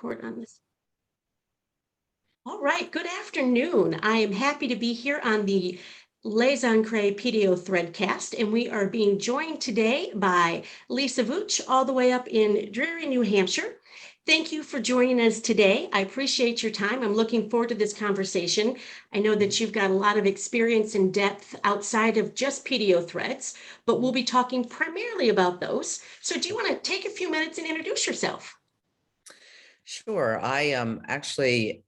record on this. All right, good afternoon. I am happy to be here on the Les Encres PDO Threadcast, and we are being joined today by Lisa Vuich, all the way up in Derry, New Hampshire. Thank you for joining us today. I appreciate your time. I'm looking forward to this conversation. I know that you've got a lot of experience and depth outside of just PDO threads, but we'll be talking primarily about those. So do you want to take a few minutes and introduce yourself? Sure. I actually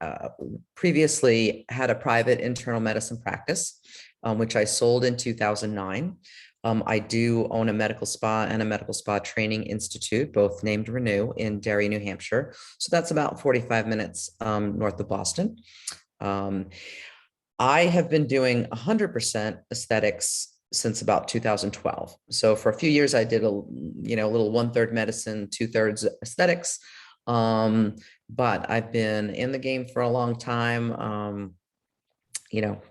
previously had a private internal medicine practice, which I sold in 2009. I do own a medical spa and a medical spa training institute, both named Renew in Derry, New Hampshire. So that's about 45 minutes north of Boston. I have been doing 100% aesthetics since about 2012. So for a few years, I did a little 1/3 medicine, 2/3 aesthetics. But I've been in the game for a long time.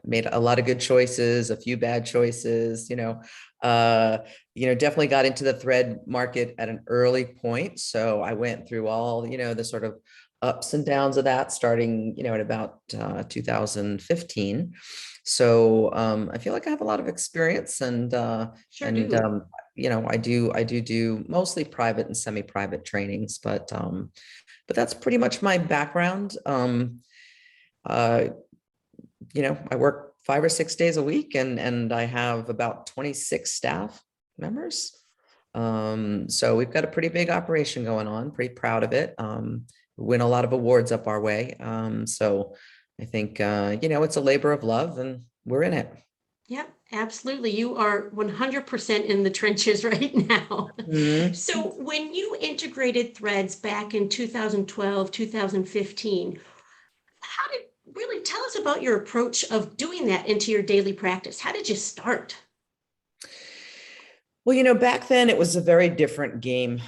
Made a lot of good choices, a few bad choices, definitely got into the thread market at an early point. So I went through all, the sort of ups and downs of that starting, at about 2015. So I feel like I have a lot of experience and I do mostly private and semi-private trainings, but that's pretty much my background. I work 5 or 6 days a week and I have about 26 staff members. So we've got a pretty big operation going on, pretty proud of it. Win a lot of awards up our way. So I think, it's a labor of love and we're in it. Yep, absolutely. You are 100% in the trenches right now. Mm-hmm. So when you integrated threads back in 2012, 2015, really tell us about your approach of doing that into your daily practice. How did you start? Well, back then it was a very different game.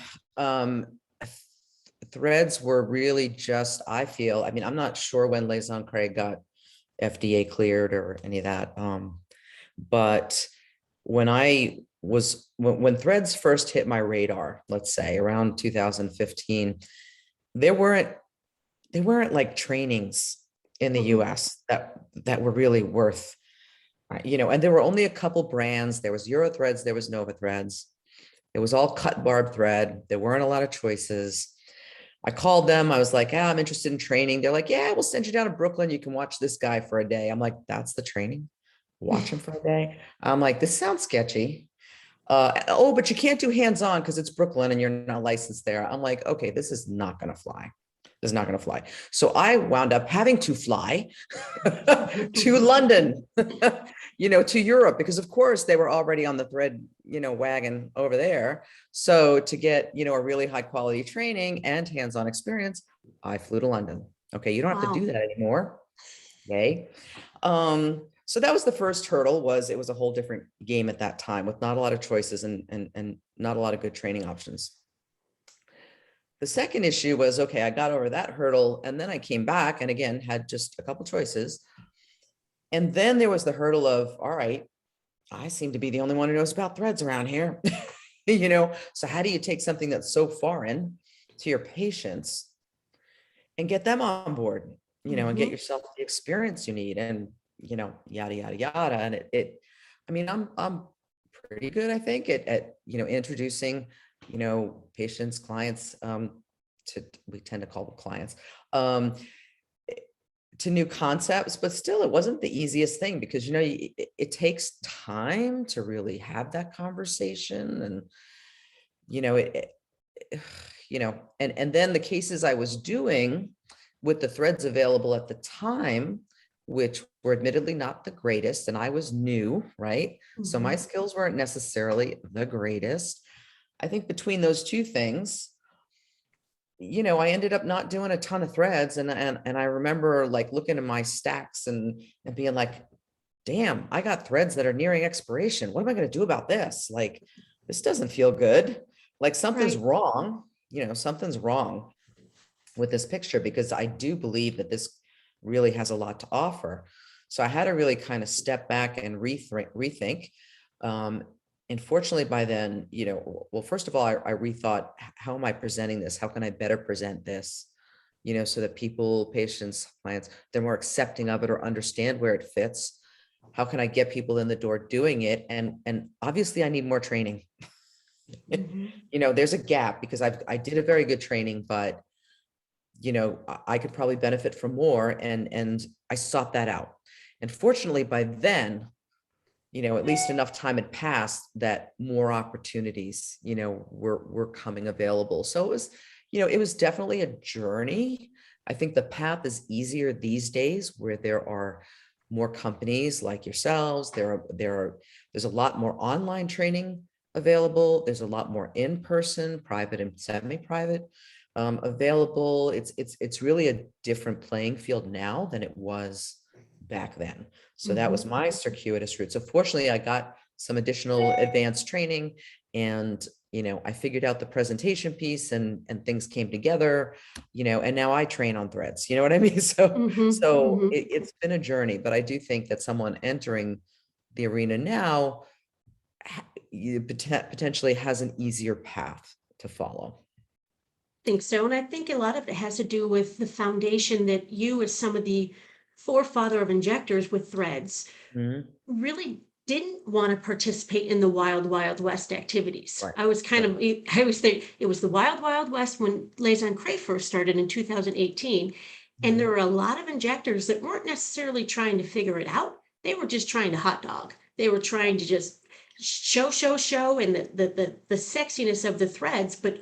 Threads were really just, I'm not sure when Les Encres got FDA cleared or any of that. But when when threads first hit my radar, let's say around 2015, there weren't like trainings in the US that were really worth, and there were only a couple brands. There was Euro Threads, there was Nova Threads. It was all cut barb thread. There weren't a lot of choices. I called them. I was like, I'm interested in training. They're like, yeah, we'll send you down to Brooklyn. You can watch this guy for a day. I'm like, that's the training? Watch him for a day? I'm like, this sounds sketchy. But you can't do hands-on because it's Brooklyn and you're not licensed there. I'm like, okay, this is not going to fly. This is not going to fly. So I wound up having to fly to London, to Europe, because of course they were already on the thread, wagon over there. So to get, a really high quality training and hands-on experience, I flew to London. Okay. You don't have to do that anymore. Yay. So that was the first hurdle. It was a whole different game at that time with not a lot of choices and not a lot of good training options. The second issue was, okay, I got over that hurdle and then I came back and again, had just a couple choices. And then there was the hurdle of, all right, I seem to be the only one who knows about threads around here. So how do you take something that's so foreign to your patients and get them on board, and get yourself the experience you need and, yada, yada, yada. And I'm pretty good, I think, at introducing, patients, clients, we tend to call them clients, to new concepts, but still it wasn't the easiest thing because, it takes time to really have that conversation and, and then the cases I was doing with the threads available at the time, which were admittedly not the greatest. And I was new, right? So my skills weren't necessarily the greatest. I think between those two things, I ended up not doing a ton of threads. And I remember like looking at my stacks and being like, damn, I got threads that are nearing expiration. What am I going to do about this? Like, this doesn't feel good. Like something's wrong, something's wrong with this picture because I do believe that this really has a lot to offer. So I had to really kind of step back and rethink. And fortunately by then, well, first of all, I rethought, how am I presenting this? How can I better present this? so that people, patients, clients, they're more accepting of it or understand where it fits. How can I get people in the door doing it? And obviously I need more training. Mhm. There's a gap because I did a very good training, but I could probably benefit from more. And I sought that out. And fortunately by then, at least enough time had passed that more opportunities, were coming available. So it was definitely a journey. I think the path is easier these days where there are more companies like yourselves. There's a lot more online training available. There's a lot more in-person, private and semi-private available. It's really a different playing field now than it was back then. So that was my circuitous route. So fortunately, I got some additional advanced training, and I figured out the presentation piece, and things came together, and now I train on threads. You know what I mean? So it's been a journey, but I do think that someone entering the arena now potentially has an easier path to follow. Think so. And I think a lot of it has to do with the foundation that you, as some of the forefather of injectors with threads, Mhm. really didn't want to participate in the wild, wild west activities. Right. I was I always think it was the wild, wild west when Les Encres first started in 2018. And there Mhm. were a lot of injectors that weren't necessarily trying to figure it out. They were just trying to hot dog. They were trying to just show, and the sexiness of the threads. But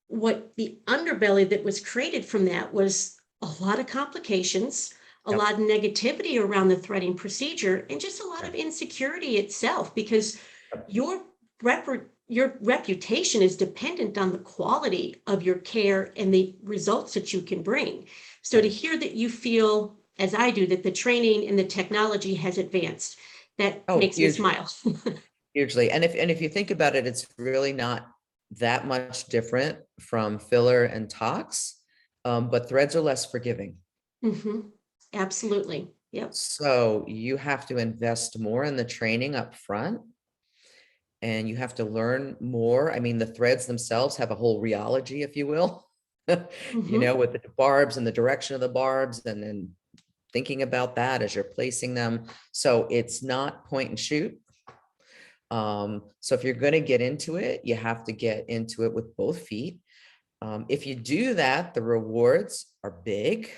what the underbelly that was created from that was a lot of complications, a Yep. lot of negativity around the threading procedure, and just a lot Right. of insecurity itself, because Yep. your your reputation is dependent on the quality of your care and the results that you can bring. So to Right. hear that you feel, as I do, that the training and the technology has advanced, that Oh, makes me hugely, smile. hugely. And if you think about it, it's really not that much different from filler and tox, but threads are less forgiving. Hmm. Absolutely. Yep. So you have to invest more in the training up front, and you have to learn more. I mean, the threads themselves have a whole rheology, if you will, Hmm. with the barbs and the direction of the barbs, and then thinking about that as you're placing them. So it's not point and shoot. So if you're going to get into it, you have to get into it with both feet. If you do that, the rewards are big,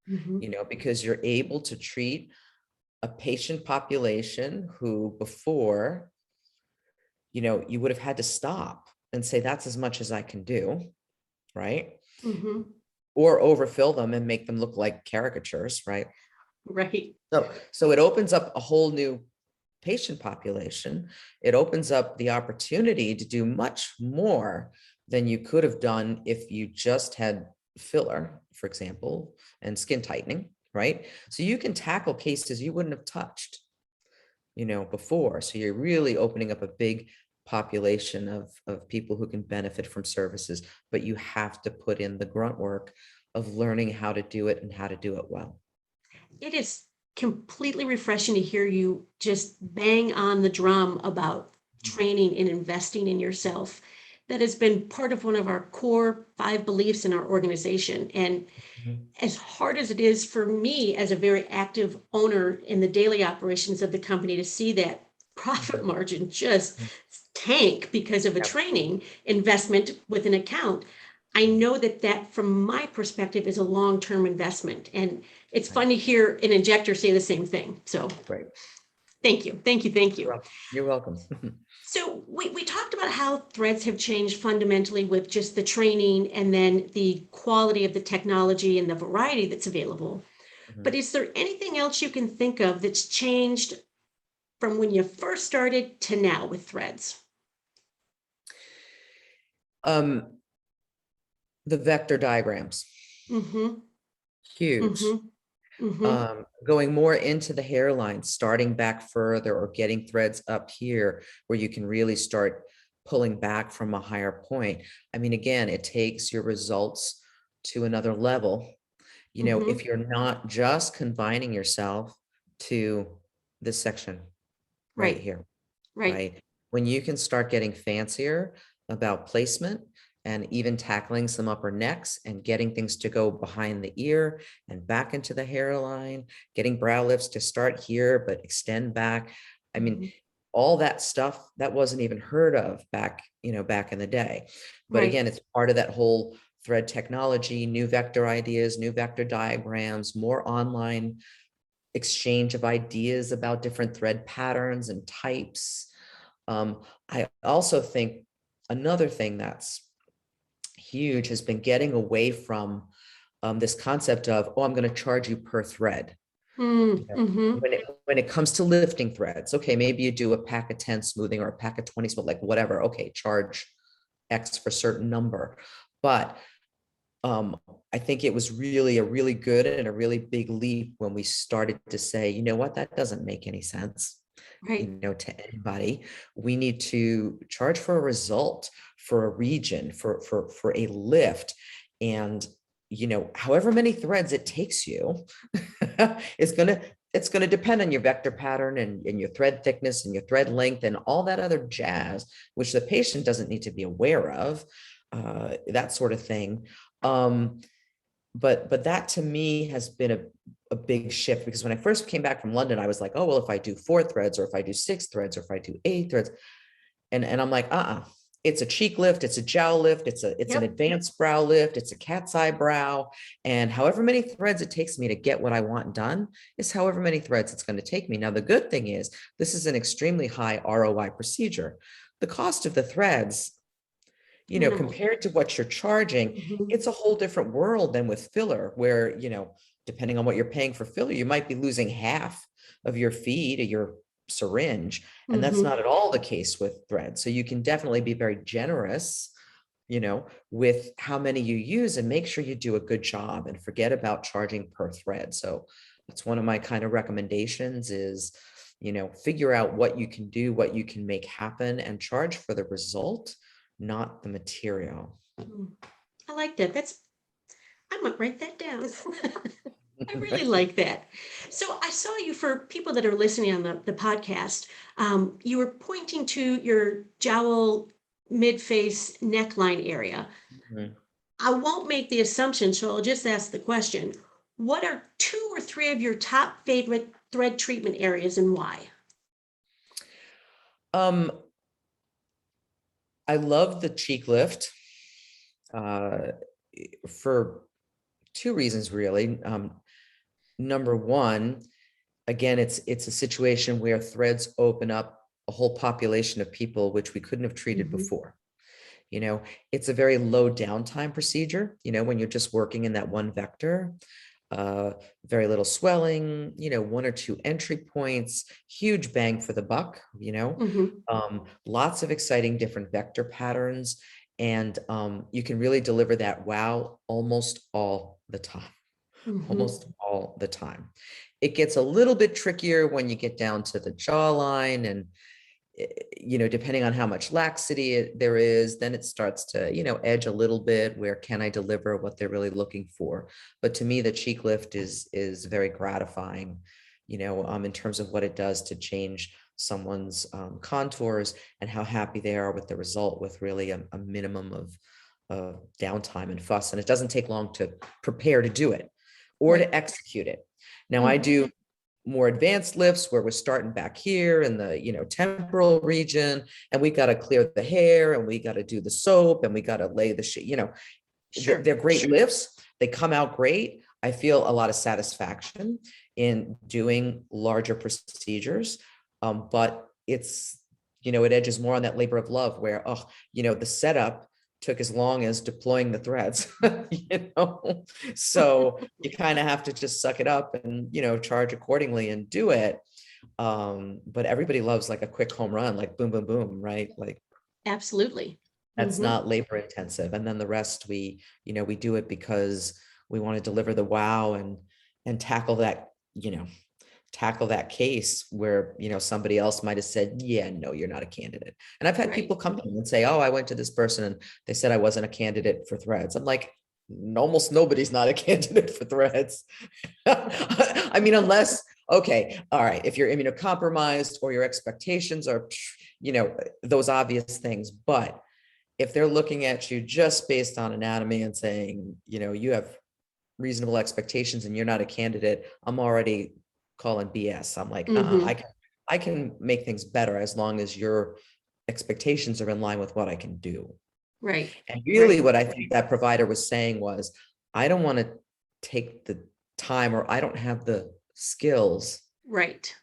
Hmm. because you're able to treat a patient population who before, you would have had to stop and say, that's as much as I can do, right? Hmm. Or overfill them and make them look like caricatures, right? Right. So it opens up a whole new patient population. It opens up the opportunity to do much more than you could have done if you just had filler, for example, and skin tightening, right? So you can tackle cases you wouldn't have touched, before. So you're really opening up a big population of people who can benefit from services, but you have to put in the grunt work of learning how to do it and how to do it well. It is completely refreshing to hear you just bang on the drum about training and investing in yourself. That has been part of one of our core 5 beliefs in our organization. And Mhm. as hard as it is for me as a very active owner in the daily operations of the company to see that profit Mhm. margin just Mhm. tank because of a Yep. training investment with an account, I know that that from my perspective is a long-term investment. And it's Right. fun to hear an injector say the same thing. So Right. thank you, thank you, thank You're you. welcome. You're welcome. So we talked about how threads have changed fundamentally with just the training and then the quality of the technology and the variety that's available. But Mhm. is there anything else you can think of that's changed from when you first started to now with threads? Um, the vector diagrams, Mm-hmm. huge. Mm-hmm. Mm-hmm. Going more into the hairline, starting back further or getting threads up here where you can really start pulling back from a higher point. I mean, again, it takes your results to another level. Mm-hmm. If you're not just confining yourself to this section right Right. here, Right. right? When you can start getting fancier about placement, and even tackling some upper necks and getting things to go behind the ear and back into the hairline, getting brow lifts to start here, but extend back. I mean, all that stuff that wasn't even heard of back, back in the day. But Right. again, it's part of that whole thread technology, new vector ideas, new vector diagrams, more online exchange of ideas about different thread patterns and types. I also think another thing that's huge has been getting away from this concept of, oh, I'm going to charge you per thread. Mm-hmm. When it comes to lifting threads, okay, maybe you do a pack of 10 smoothing or a pack of 20 smooth, like whatever. Okay, charge X for a certain number. But I think it was really a really good and a really big leap when we started to say, you know what, that doesn't make any sense, Right. to anybody. We need to charge for a result, for a region, for a lift. And, however many threads it takes you, it's gonna depend on your vector pattern and your thread thickness and your thread length and all that other jazz, which the patient doesn't need to be aware of, that sort of thing. But that to me has been a big shift, because when I first came back from London, I was like, oh, well, if I do 4 threads, or if I do 6 threads, or if I do 8 threads, and I'm like, it's a cheek lift, it's a jowl lift, it's an Yep. advanced brow lift, it's a cat's eye brow. And however many threads it takes me to get what I want done is however many threads it's going to take me. Now, the good thing is this is an extremely high ROI procedure. The cost of the threads, Minimal. compared to what you're charging, Mhm. it's a whole different world than with filler, where, depending on what you're paying for filler, you might be losing half of your fee to your syringe. And that's Mhm. not at all the case with thread. So you can definitely be very generous, with how many you use, and make sure you do a good job and forget about charging per thread. So that's one of my kind of recommendations is, figure out what you can do, what you can make happen, and charge for the result, not the material. Mm. I like that. I'm gonna write that down. I really like that. So I saw you, for people that are listening on the podcast, you were pointing to your jowl mid-face neckline area. Mhm. I won't make the assumption, so I'll just ask the question. What are 2 or 3 of your top favorite thread treatment areas, and why? Um, I love the cheek lift, uh, for 2 reasons, really. Number one, again, it's a situation where threads open up a whole population of people which we couldn't have treated Mhm. before. It's a very low downtime procedure, when you're just working in that one vector. uh, Very little swelling, 1 or 2 entry points, huge bang for the buck, Mhm. lots of exciting different vector patterns. And you can really deliver that wow almost all the time, Mhm. almost all the time. It gets a little bit trickier when you get down to the jawline, and depending on how much laxity there is, then it starts to, edge a little bit. Where can I deliver what they're really looking for? But to me, the cheek lift is very gratifying, in terms of what it does to change someone's contours, and how happy they are with the result, with really a minimum of downtime and fuss. And it doesn't take long to prepare to do it or Right. to execute it. Now, I Mhm. do more advanced lifts where we're starting back here in the, temporal region, and we got to clear the hair, and we got to do the soap, and we got to lay the shit, Sure. they're great lifts. They come out great. I feel a lot of satisfaction in doing larger procedures. But it's, it edges more on that labor of love where, oh, the setup took as long as deploying the threads, so you kind of have to just suck it up and, charge accordingly and do it. But everybody loves like a quick home run, like boom, boom, boom, right? Like Absolutely. that's Mhm. not labor intensive. And then the rest, we do it because we want to deliver the wow, and tackle that case where, somebody else might have said, yeah, no, you're not a candidate. And I've had Right. people come to me and say, oh, I went to this person and they said I wasn't a candidate for threads. I'm like, almost nobody's not a candidate for threads. I mean, unless, okay, all right, if you're immunocompromised or your expectations are, those obvious things. But if they're looking at you just based on anatomy and saying, you have reasonable expectations and you're not a candidate, I'm already calling BS. I'm like, Mm-hmm. I can make things better as long as your expectations are in line with what I can do. Right. And really Right. what I think that provider was saying was, I don't want to take the time, or I don't have the skills Right.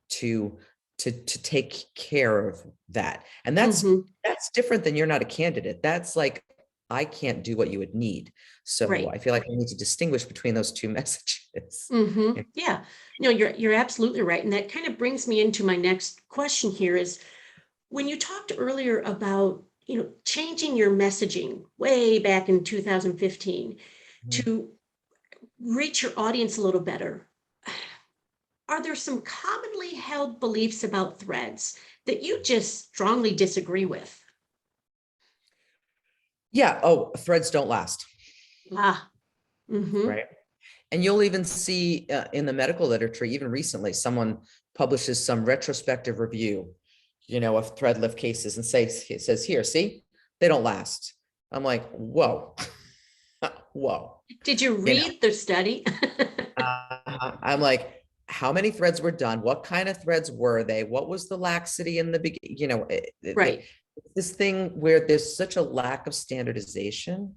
to take care of that. And that's Mm-hmm. different than you're not a candidate. That's like, I can't do what you would need. So Right. I feel like I need to distinguish between those two messages. Mm-hmm. Yeah. No, you're absolutely right. And that kind of brings me into my next question here is when you talked earlier about, changing your messaging way back in 2015 Mhm. to reach your audience a little better. Are there some commonly held beliefs about threads that you just strongly disagree with? Yeah. Oh, threads don't last. Ah, mm-hmm. Right. And you'll even see in the medical literature, even recently, someone publishes some retrospective review, of thread lift cases and it says here, see, they don't last. I'm like, whoa, whoa. Did you You know, read the study? I'm like, how many threads were done? What kind of threads were they? What was the laxity in the beginning? Right. This thing where there's such a lack of standardization,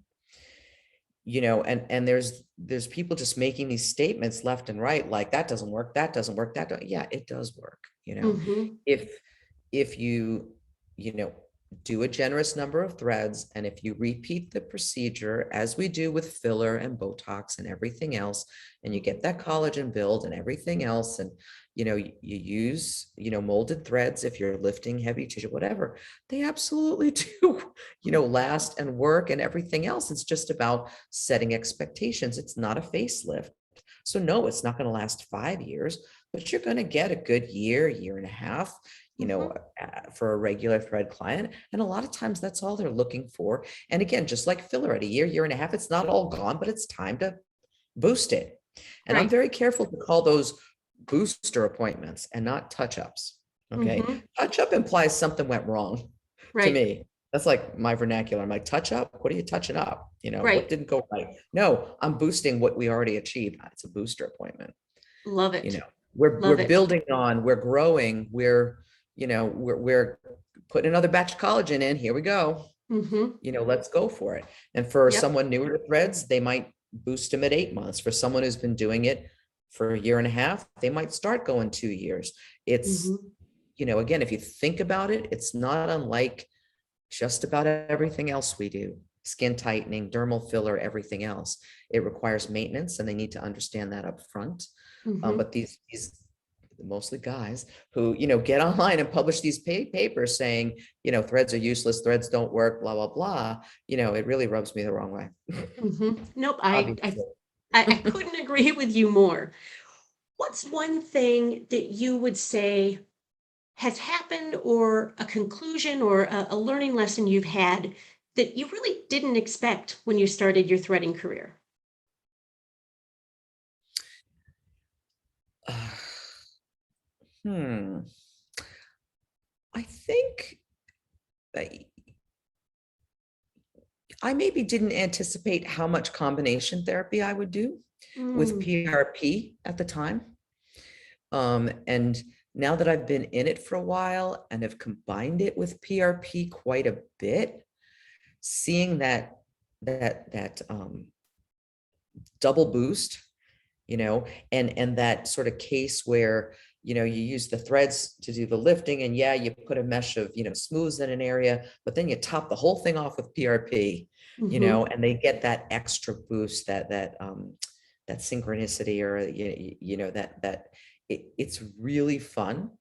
and there's people just making these statements left and right, like that doesn't work, that doesn't work, yeah, it does work. Mm-hmm. If you you know do a generous number of threads, and if you repeat the procedure as we do with filler and Botox and everything else, and you get that collagen build and everything else, and you use molded threads if you're lifting heavy tissue, whatever, they absolutely do last and work and everything else. It's just about setting expectations. It's not a facelift. So no, it's not going to last 5 years, but you're going to get a good year and a half, Mm-hmm. for a regular thread client. And a lot of times that's all they're looking for. And again, just like filler, at a year and a half, it's not all gone, but it's time to boost it. And I'm Right. very careful to call those booster appointments and not touch-ups. Okay. Mm-hmm. Touch-up implies something went wrong to Right. me. That's like my vernacular. I'm like, touch up? What are you touching up? What Right. didn't go right? No, I'm boosting what we already achieved. It's a booster appointment. Love You it. know, we're Love it. building on, we're growing, we're putting another batch of collagen in. Here we go. Mm-hmm. Let's go for it. And for Yep. someone newer to threads, they might boost them at 8 months. For someone who's been doing it for a year and a half, they might start going 2 years. It's, Mm-hmm. again, if you think about it, it's not unlike just about everything else we do. Skin tightening, dermal filler, everything else. It requires maintenance, and they need to understand that up front. Mm-hmm. But these mostly guys who get online and publish these papers saying threads are useless, threads don't work, blah blah blah, it really rubs me the wrong way. Mm-hmm. Nope. I, I Obviously. I couldn't agree with you more. What's one thing that you would say has happened, or a conclusion, or a learning lesson you've had that you really didn't expect when you started your threading career? Hmm. I think I I maybe didn't anticipate how much combination therapy I would do with Mm, PRP at the time. And now that I've been in it for a while and have combined it with PRP quite a bit, seeing that double boost, and that sort of case where you use the threads to do the lifting, and yeah, you put a mesh of smooths in an area, but then you top the whole thing off with PRP, mhm. and they get that extra boost, that synchronicity, or that it's really fun.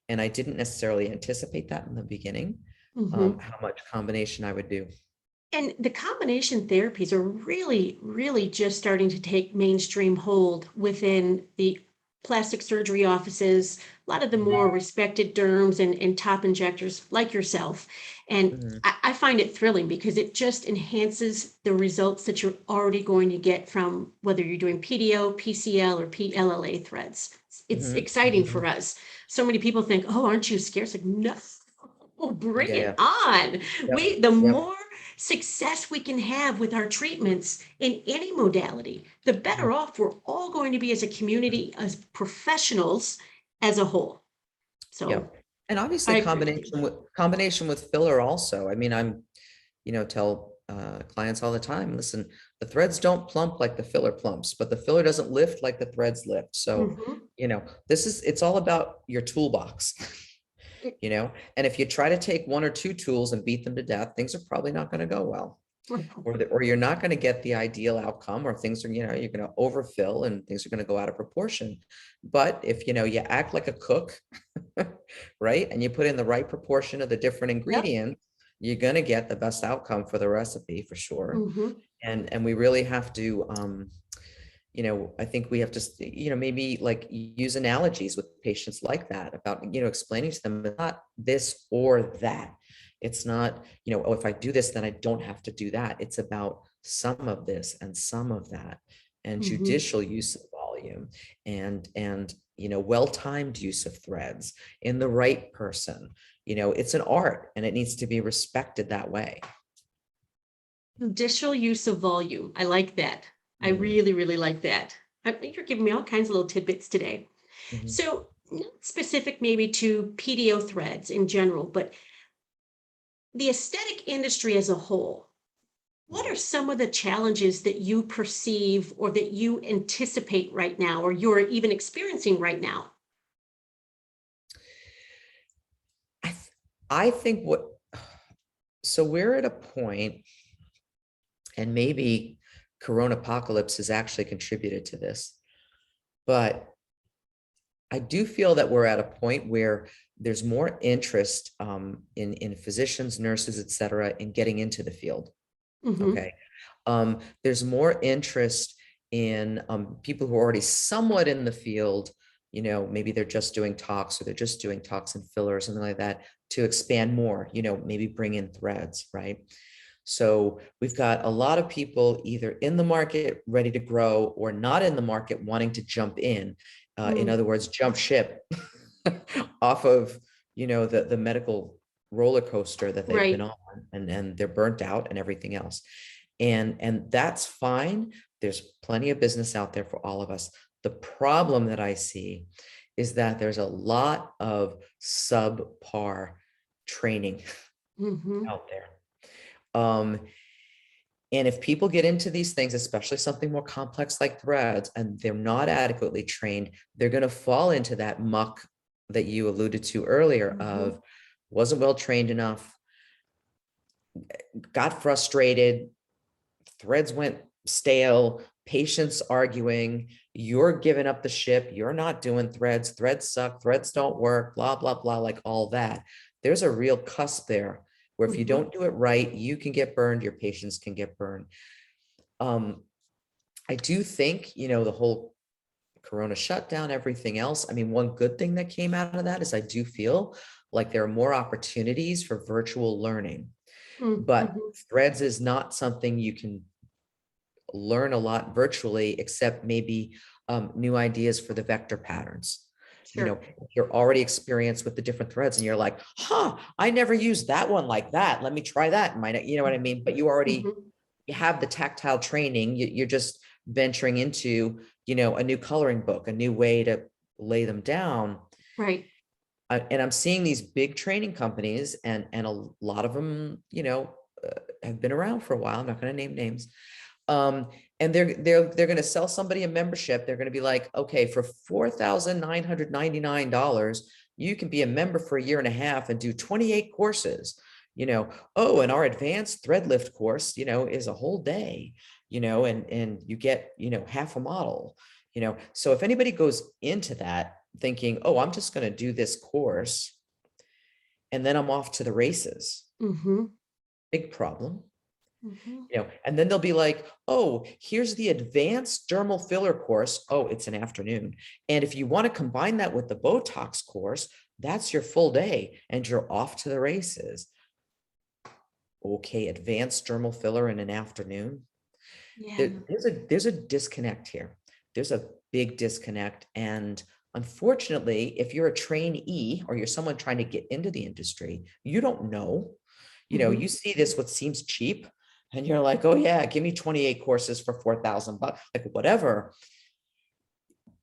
And I didn't necessarily anticipate that in the beginning, Mhm. how much combination I would do. And the combination therapies are really, really just starting to take mainstream hold within the plastic surgery offices, a lot of the Mhm, more respected derms and top injectors like yourself. And mhm, I find it thrilling because it just enhances the results that you're already going to get from whether you're doing PDO, PCL, or PLLA threads. It's mhm, exciting for mhm. us. So many people think, oh, aren't you scared? It's like, no, Oh, bring Yeah, it yeah. on. Yep. The Yep. more success we can have with our treatments in any modality, the better off we're all going to be as a community, as professionals as a whole. So Yep. And obviously I agree with you. combination with filler also. I mean, tell clients all the time, listen, the threads don't plump like the filler plumps, but the filler doesn't lift like the threads lift. So, Mhm. it's all about your toolbox, and if you try to take one or two tools and beat them to death, things are probably not going to go well. Or you're not going to get the ideal outcome, or things are, you're going to overfill and things are going to go out of proportion. But if, you act like a cook, right? And you put in the right proportion of the different Yep. ingredients, you're going to get the best outcome for the recipe for sure. Mhm. And we really have to, I think we have to, maybe like use analogies with patients like that about, explaining to them it's not this or that. It's not, oh, if I do this, then I don't have to do that. It's about some of this and some of that, and Mhm. judicial use of volume, and well-timed use of threads in the right person. It's an art and it needs to be respected that way. Judicial use of volume. I like that. I Mhm, really, really like that. I think you're giving me all kinds of little tidbits today. mhm. So, not specific maybe to PDO threads in general, but the aesthetic industry as a whole, what are some of the challenges that you perceive or that you anticipate right now, or you're even experiencing right now? I think so we're at a point, and maybe Corona apocalypse has actually contributed to this, but I do feel that we're at a point where there's more interest in physicians, nurses, et cetera, in getting into the field. Hmm. Okay. There's more interest in people who are already somewhat in the field, maybe they're just doing talks or they're just doing talks and filler or something like that, to expand more, maybe bring in threads, right? So we've got a lot of people either in the market ready to grow or not in the market wanting to jump in. In Mm, other words, jump ship off of, the medical roller coaster that they've been right. on, and they're burnt out and everything else. And that's fine. There's plenty of business out there for all of us. The problem that I see is that there's a lot of subpar training Hmm. out there. Um, and if people get into these things, especially something more complex like threads, and they're not adequately trained, they're going to fall into that muck that you alluded to earlier Hmm. of wasn't well trained enough, got frustrated, threads went stale, patients arguing, you're giving up the ship, you're not doing threads, threads suck, threads don't work, blah, blah, blah, like all that. There's a real cusp there where if you Hmm. don't do it right, you can get burned, your patients can get burned. Um, I do think, the whole Corona shutdown, everything else. I mean, one good thing that came out of that is I do feel like there are more opportunities for virtual learning, but Hmm. threads is not something you can learn a lot virtually, except maybe new ideas for the vector patterns. Sure. If you're already experienced with the different threads and you're like, I never used that one like that. Let me try that. You know what I mean? But Hmm. you have the tactile training. You're just venturing into, a new coloring book, a new way to lay them down. Right. And I'm seeing these big training companies, and a lot of them, have been around for a while. I'm not going to name names. Um, and they're going to sell somebody a membership. They're going to be like, okay, for $4,999, you can be a member for a year and a half and do 28 courses. Oh, and our advanced thread lift course, is a whole day, and you get, half a model, So if anybody goes into that thinking, oh, I'm just going to do this course and then I'm off to the races, Hmm. big problem. Hmm. And then they'll be like, oh, here's the advanced dermal filler course. Oh, it's an afternoon. And if you want to combine that with the Botox course, that's your full day and you're off to the races. Okay, advanced dermal filler in an afternoon. Yeah. There's a disconnect here. There's a big disconnect. And Unfortunately, if you're a trainee or you're someone trying to get into the industry, you don't know. Mhm. You see this, what seems cheap, and you're like, oh yeah, give me 28 courses for $4,000, like whatever.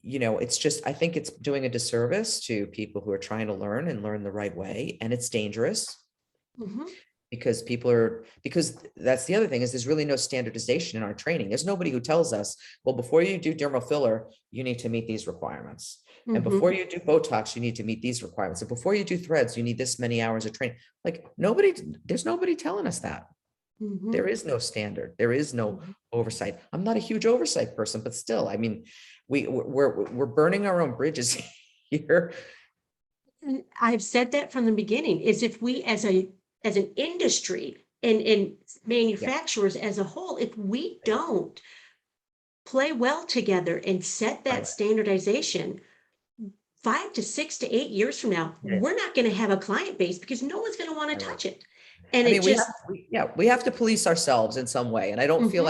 It's just, I think it's doing a disservice to people who are trying to learn and learn the right way. And it's dangerous Mhm. because that's the other thing is there's really no standardization in our training. There's nobody who tells us, well, before you do dermal filler, you need to meet these requirements. And before Mhm. you do Botox, you need to meet these requirements. And before you do threads, you need this many hours of training. Like there's nobody telling us that. There Mhm. is no standard. There is no Mhm. oversight. I'm not a huge oversight person, but still, I mean, we're burning our own bridges here. And I've said that from the beginning, is if we as an industry and Yeah, manufacturers as a whole, if we don't play well together and set that right. standardization, 5 to 6 to 8 years from now, Yeah, we're not gonna have a client base because no one's gonna wanna right. touch it. And I it mean, just we have to police ourselves in some way. And Mhm. I don't feel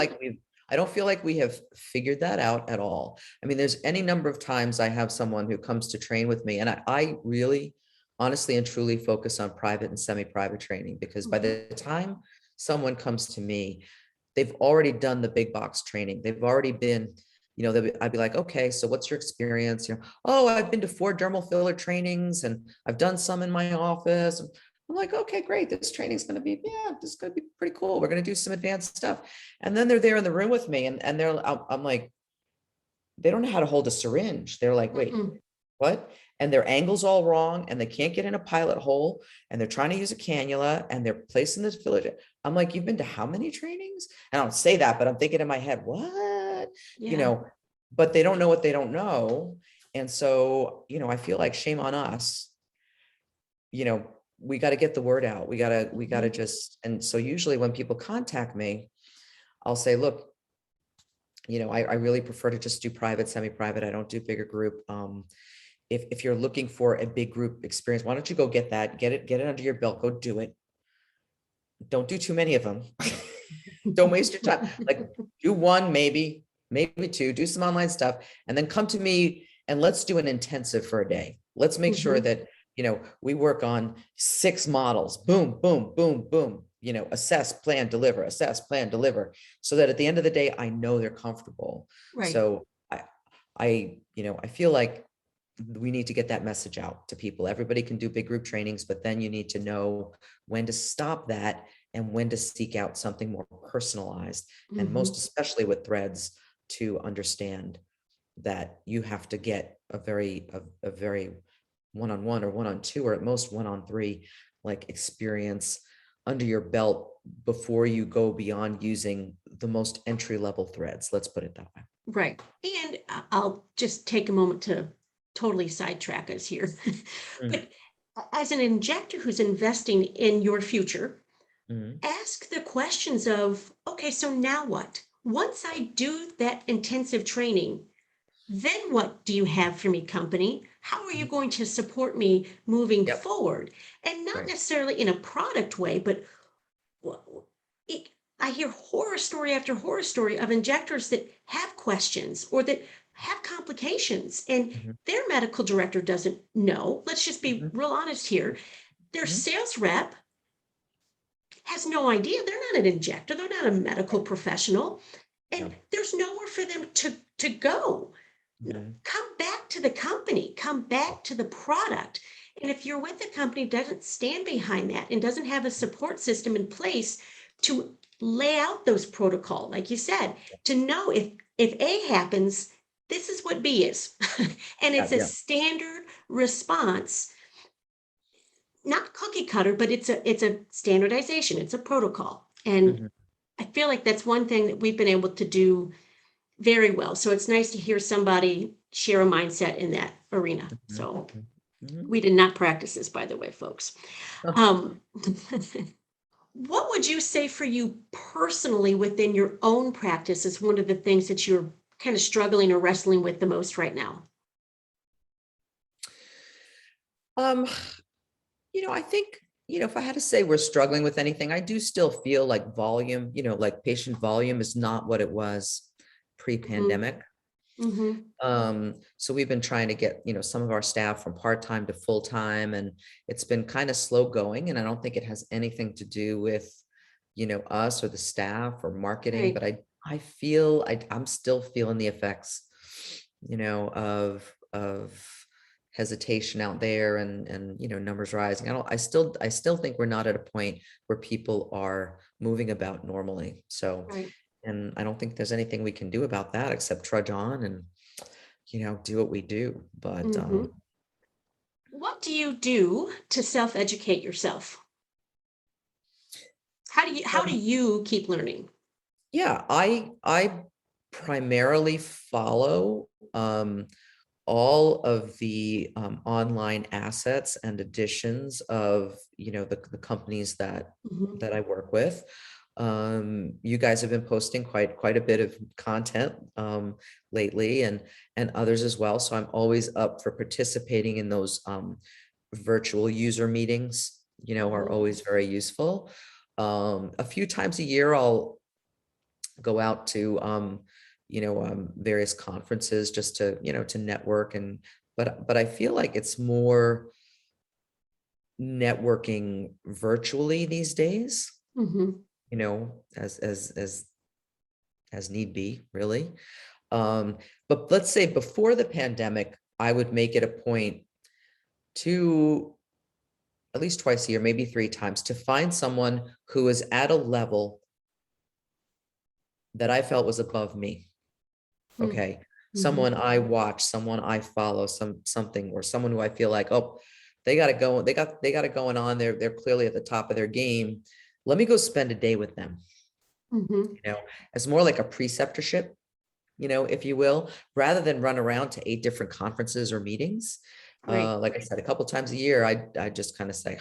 like we have figured that out at all. I mean, there's any number of times I have someone who comes to train with me, and I really honestly and truly focus on private and semi-private training, because by Mhm. the time someone comes to me, they've already done the big box training. They've already been, I'd be like, okay, so what's your experience? Oh, I've been to 4 dermal filler trainings and I've done some in my office. I'm like, okay, great. This training's going to be, yeah, this is going to be pretty cool. We're going to do some advanced stuff. And then they're there in the room with me and I'm like, they don't know how to hold a syringe. They're like, wait, Mm-mm. what? And their angle's all wrong and they can't get in a pilot hole and they're trying to use a cannula and they're placing this filler. I'm like, you've been to how many trainings? And I don't say that, but I'm thinking in my head, what? You Yeah. know, but they don't know what they don't know. And so, I feel like shame on us. you know, we got to get the word out. We got to Mhm. just, and so usually when people contact me, I'll say, look, I really prefer to just do private, semi-private. I don't do bigger group. If you're looking for a big group experience, why don't you go get that, get it under your belt, go do it. Don't do too many of them. Don't waste your time. Like do one, maybe two, do some online stuff, and then come to me and let's do an intensive for a day. Let's make sure Mhm. that, we work on 6 models, boom, boom, boom, boom, assess, plan, deliver, assess, plan, deliver, so that at the end of the day, I know they're comfortable. Right. So I feel like we need to get that message out to people. Everybody can do big group trainings, but then you need to know when to stop that and when to seek out something more personalized. And most Mhm. especially with threads, to understand that you have to get a very one-on-one or one-on-two or at most one-on-three like experience under your belt before you go beyond using the most entry level threads. Let's put it that way. Right. And I'll just take a moment to totally sidetrack us here. Mm, But as an injector who's investing in your future, mhm. ask the questions of, okay, so now what? Once I do that intensive training, then what do you have for me, company? How are you Mhm. going to support me moving Yep. forward? And not Right. necessarily in a product way, but well, it, I hear horror story after horror story of injectors that have questions or that have complications, and Mhm. their medical director doesn't know. Let's just be Mhm. real honest here. Their Mhm. sales rep has no idea. They're not an injector, they're not a medical professional, Yeah. and there's nowhere for them to go. Mhm. Come back to the company, come back to the product. And if you're with a company that doesn't stand behind that and doesn't have a support system in place to lay out those protocol, like you said, to know if A happens, this is what B is. And Yeah. it's a Yeah. standard response, not cookie cutter, but it's a standardization, it's a protocol. And Mhm. I feel like that's one thing that we've been able to do very well. So it's nice to hear somebody share a mindset in that arena. Mhm. So Mhm. Mhm. we did not practice this, by the way, folks. Oh, Um, what would you say for you personally within your own practice is one of the things that you're kind of struggling or wrestling with the most right now? Um, I think, if I had to say we're struggling with anything, I do still feel like volume, like patient volume is not what it was Mhm. pre-pandemic. Mm-hmm. So we've been trying to get, some of our staff from part-time to full-time, and it's been kind of slow going. And I don't think it has anything to do with, us or the staff or marketing, Right. but I feel I'm still feeling the effects, of hesitation out there, and numbers rising. I still think we're not at a point where people are moving about normally. So, Right. and I don't think there's anything we can do about that except trudge on and do what we do. But Mm-hmm. What do you do to self-educate yourself? How do you keep learning? yeah, I primarily follow all of the online assets and editions of the companies that Mm-hmm. I work with. You guys have been posting quite a bit of content lately, and others as well. So I'm always up for participating in those virtual user meetings. Are Mm-hmm. always very useful. A few times a year, I'll go out to various conferences just to to network, and but I feel like it's more networking virtually these days, Mm-hmm. as need be, really. But let's say before the pandemic, I would make it a point to at least twice a year, maybe three times, to find someone who is at a level that I felt was above me. Okay. Mm-hmm. Someone I watch, someone I follow, something, or someone who I feel like, oh, they got it going, they got it going on. They're clearly at the top of their game. Let me go spend a day with them, Mm-hmm. you know, as more like a preceptorship, if you will, rather than run around to 8 different conferences or meetings. Right. Like I said, a couple times a year, I just kind of say,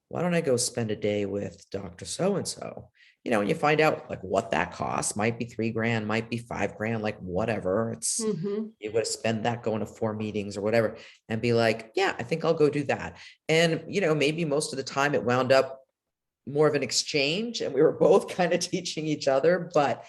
why don't I go spend a day with Dr. So-and-so? And you find out like what that costs. Might be $3,000, might be $5,000, like whatever. Mm-hmm. You would spend that going to 4 meetings or whatever, and be like, yeah, I think I'll go do that. And maybe most of the time it wound up more of an exchange, and we were both kind of teaching each other, but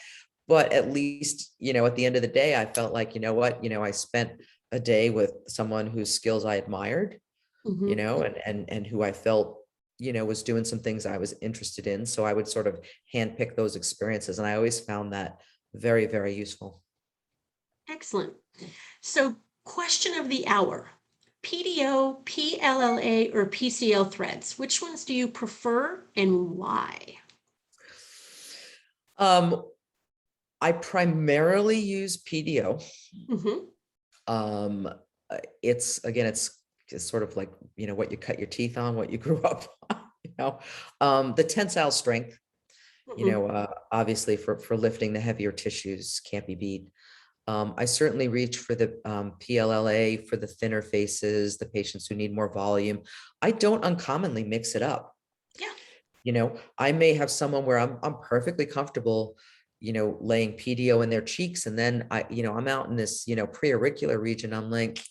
at least, at the end of the day, I felt like, what, I spent a day with someone whose skills I admired, Mm-hmm. and who I felt, was doing some things I was interested in. So I would sort of handpick those experiences. And I always found that very, very useful. Excellent. So, question of the hour. PDO, PLLA, or PCL threads? Which ones do you prefer and why? Um, I primarily use PDO. Mm-hmm. Um, it's again, it's sort of like, what you cut your teeth on, what you grew up on, the tensile strength, Mm-hmm. obviously for lifting the heavier tissues can't be beat. I certainly reach for the PLLA for the thinner faces, the patients who need more volume. I don't uncommonly mix it up. Yeah. I may have someone where I'm perfectly comfortable, laying PDO in their cheeks, and then I'm out in this, preauricular region. I'm like,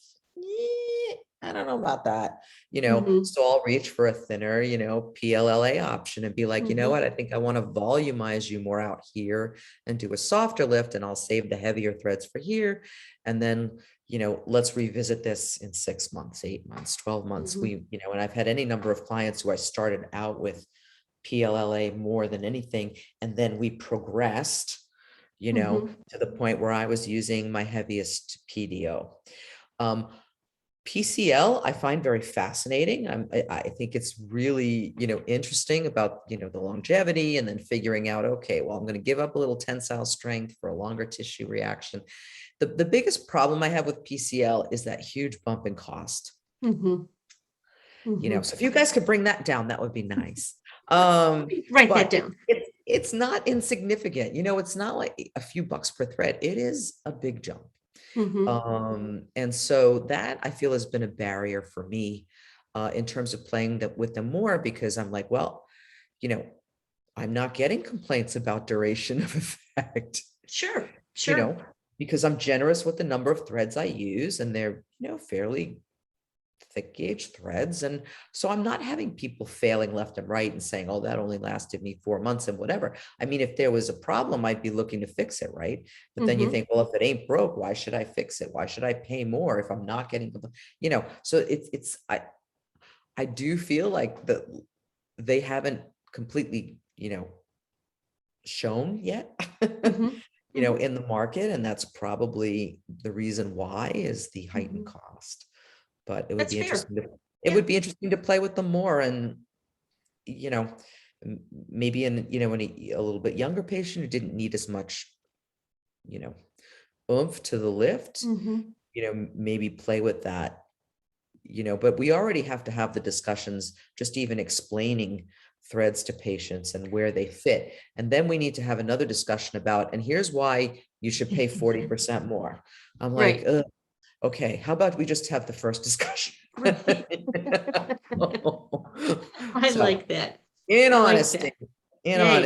I don't know about that, Mm-hmm. so I'll reach for a thinner, PLLA option and be like, you know Mm-hmm. what, I think I want to volumize you more out here and do a softer lift, and I'll save the heavier threads for here. And then, let's revisit this in 6 months, 8 months, 12 months. Mm-hmm. And I've had any number of clients who I started out with PLLA more than anything. And then we progressed, Mm-hmm. to the point where I was using my heaviest PDO. Um, PCL, I find very fascinating. I think it's really, interesting about, the longevity, and then figuring out, okay, well, I'm going to give up a little tensile strength for a longer tissue reaction. The biggest problem I have with PCL is that huge bump in cost. Mm-hmm. Mm-hmm. So if you guys could bring that down, that would be nice. Write that But down. it's not insignificant. It's not like a few bucks per thread. It is a big jump. Mm-hmm. And so that I feel has been a barrier for me in terms of playing with them more, because I'm like, well, you know, I'm not getting complaints about duration of effect, Sure. you Sure. know, because I'm generous with the number of threads I use, and they're, fairly thick gauge threads. And so I'm not having people failing left and right and saying, oh, that only lasted me 4 months and whatever. I mean, if there was a problem, I'd be looking to fix it, right? But then you think, well, if it ain't broke, why should I fix it? Why should I pay more if I'm not getting, so I do feel like they haven't completely, shown yet, in the market. And that's probably the reason why is the heightened cost. But it would That's be fair. interesting Yeah. to play with them more. And, maybe in a little bit younger patient who didn't need as much, oomph to the lift, maybe play with that, but we already have to have the discussions, just even explaining threads to patients and where they fit. And then we need to have another discussion about, and here's why you should pay 40% more. I'm like, Right. okay, how about we just have the first discussion? Right. I So, like that. in I like honesty, that. Hey,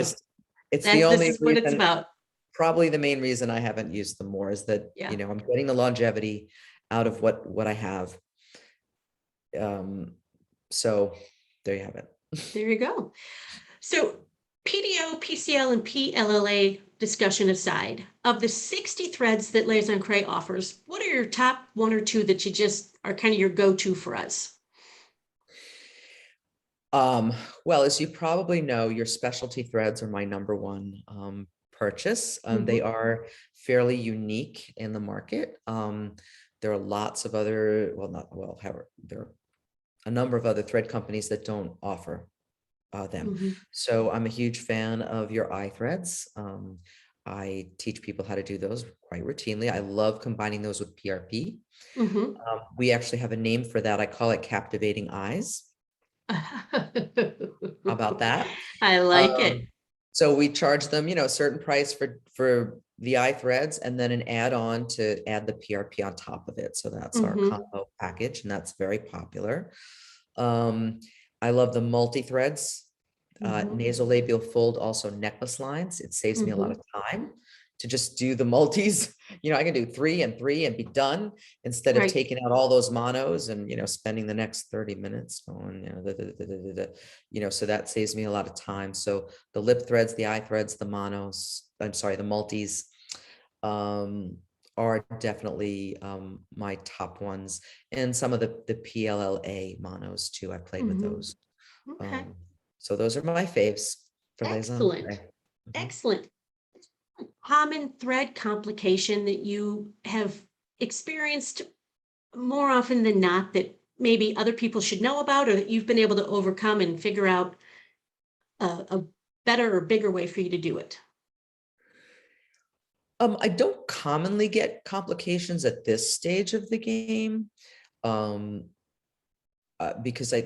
it's the this only is what it's reason, about. probably the main reason I haven't used them more is that, Yeah. I'm getting the longevity out of what I have. So there you have it. There you go. So PDO, PCL, and PLLA discussion aside, of the 60 threads that Les Encres offers, what are your top one or two that you just are kind of your go-to for us? Well, as you probably know, your specialty threads are my number one purchase. They are fairly unique in the market. There are lots of other, however, there are a number of other thread companies that don't offer them. So I'm a huge fan of your eye threads. I teach people how to do those quite routinely. I love combining those with PRP. We actually have a name for that. I call it captivating eyes. How about that? I like it. So we charge them, a certain price for the eye threads, and then an add-on to add the PRP on top of it. So that's our combo package, and that's very popular. I love the multi-threads, nasolabial fold, also necklace lines. It saves me a lot of time to just do the multis. I can do 3 and 3 and be done, instead of Right. taking out all those monos and, spending the next 30 minutes going, so that saves me a lot of time. So the lip threads, the eye threads, the multis, are definitely my top ones. And some of the PLLA monos too. I played with those. Okay. So those are my faves for Les Excellent. Encres. Excellent. Common thread complication that you have experienced more often than not that maybe other people should know about, or that you've been able to overcome and figure out a better or bigger way for you to do it? I don't commonly get complications at this stage of the game, because I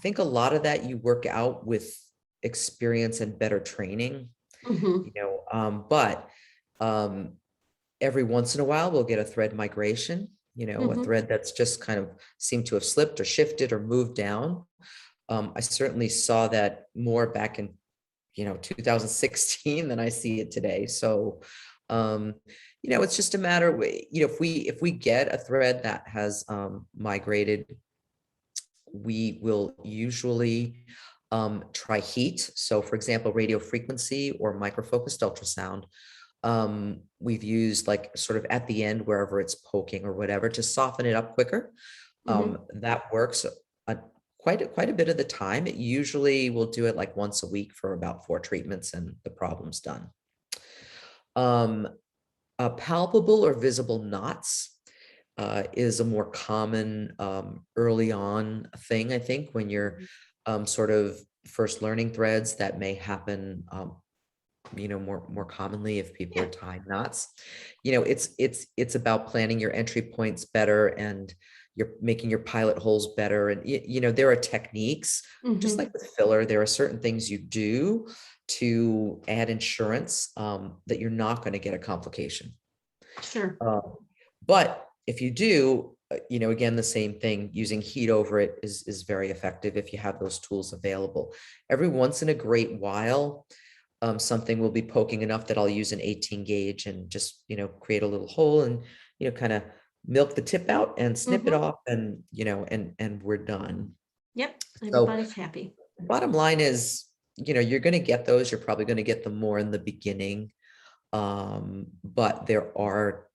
think a lot of that you work out with experience and better training, but every once in a while we'll get a thread migration, a thread that's just kind of seemed to have slipped or shifted or moved down. I certainly saw that more back in 2016 than I see it today. So it's just a matter of, if we get a thread that has migrated, we will usually try heat. So for example, radio frequency or microfocused ultrasound. We've used like sort of at the end, wherever it's poking or whatever, to soften it up quicker. That works quite a bit of the time. It usually will do it like once a week for about 4 treatments and the problem's done. Palpable or visible knots is a more common early on thing, I think, when you're sort of first learning threads. That may happen more commonly if people are tying knots. It's about planning your entry points better, and you're making your pilot holes better. And there are techniques, just like with filler, there are certain things you do to add insurance that you're not going to get a complication. Sure. But if you do, again, the same thing, using heat over it is very effective if you have those tools available. Every once in a great while, something will be poking enough that I'll use an 18 gauge and just, create a little hole and, kind of milk the tip out and snip it Mhm. off, and and we're done. Yep, So everybody's happy. bottom line is, you're going to get those. You're probably going to get them more in the beginning. But there are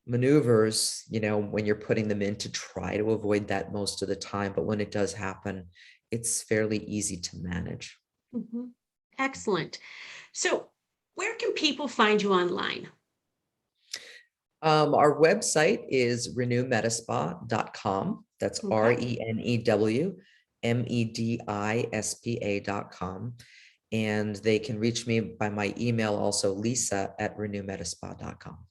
maneuvers, when you're putting them in, to try to avoid that most of the time. But when it does happen, it's fairly easy to manage. Mhm. Excellent. So, where can people find you online? Our website is renewmedispa.com. That's Okay. RENEWMEDISPA.com. And they can reach me by my email also, lisa@renewmedispa.com.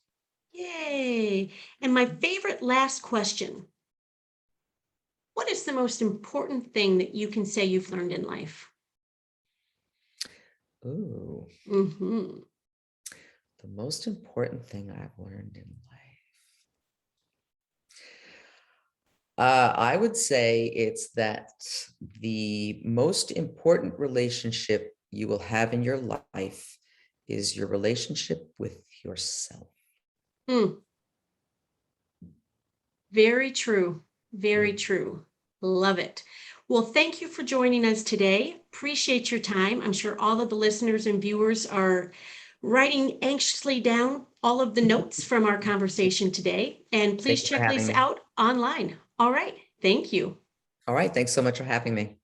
Yay. And my favorite last question. What is the most important thing that you can say you've learned in life? Ooh, Mhm. the most important thing I've learned in life. I would say it's that the most important relationship you will have in your life is your relationship with yourself. Mm, very true. Very Mm. true. Love it. Well, thank you for joining us today. Appreciate your time. I'm sure all of the listeners and viewers are writing anxiously down all of the notes from our conversation today. And Thank please you for check having Lisa me. out online. All right. Thank you. All right. Thanks so much for having me.